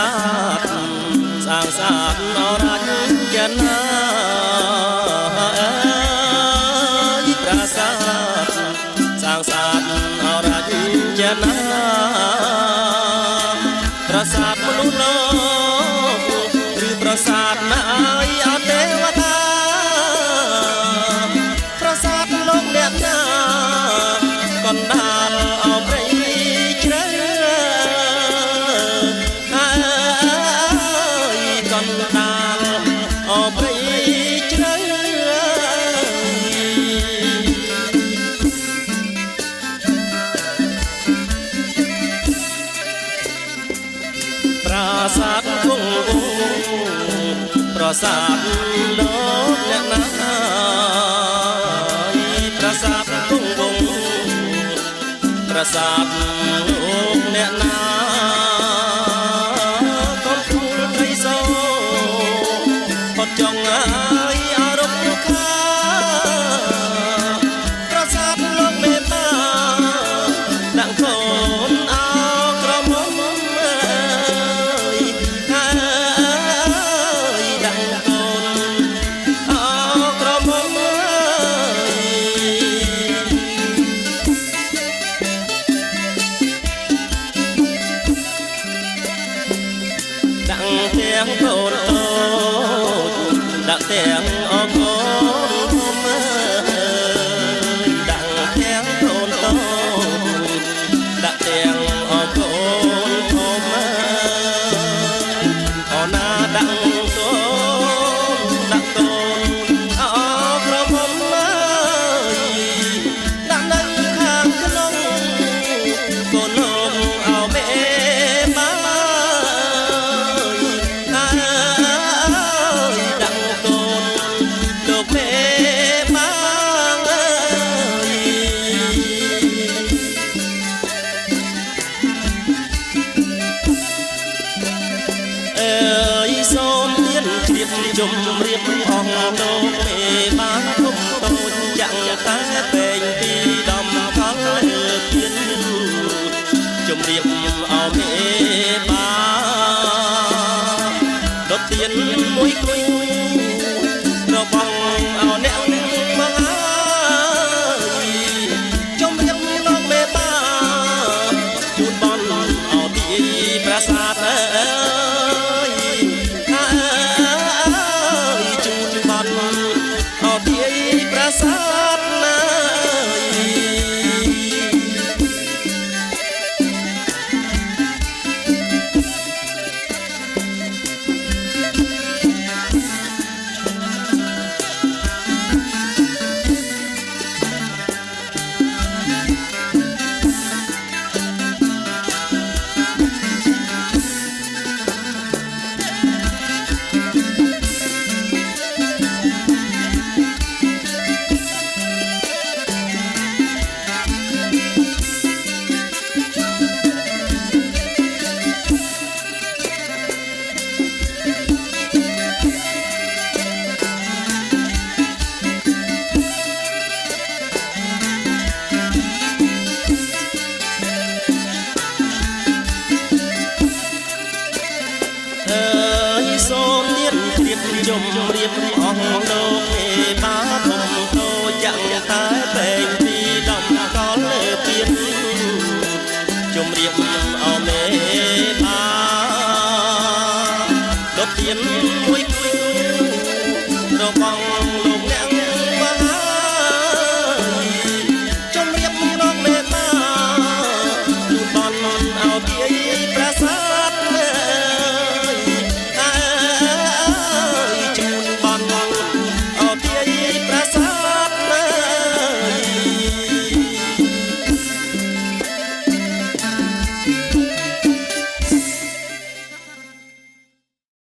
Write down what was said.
សាទសាងសង់អរញ្ញណាប្រាសាទសាងសង់អរញ្ញណាប្រាសាទមនុស្សលោកឬប្រាសាទណាយអទេវតាប្រាសាទលោកអ្នកណាកណ្ដាលអព្រៃជ្រៅហើយកណ្ដាលអព្រៃជ្រៅប្រាសាទគង់វង្សប្រាសាទលោកអ្នកណាប្រាសាទគង់វង្សប្រាសាទលោកអ្នកណាកូនគូលត្រីសោផុតចង់ហើយអរំខាប្រាសាទលោកមេតាដាក់កូនអោក្រមុំទាំងកូនតូចដាក់ទាំងអកូនធំដាក់ទាំងកូនតូចដាក់ទាំងអកូនធំអណាដាក់កូនដាក់កូនអក្រមុំដាក់នៅខាងក្នុងកូនលងអោមេសូមទៀនជ្រាបជុំរៀបអស់លោកមេបានគុំតូចចាំងតែពេញពីដំផលពៀនជុំរៀបអស់មេបានដុតទៀនមួយគូរបស់អស់អ្នកមកហើយជុំរៀបលោកមេបានជូនបនអស់ទីប្រាសាទប្រាសាទណាសូមទៀនជ្រាបជុំរៀបអស់លោកមេបា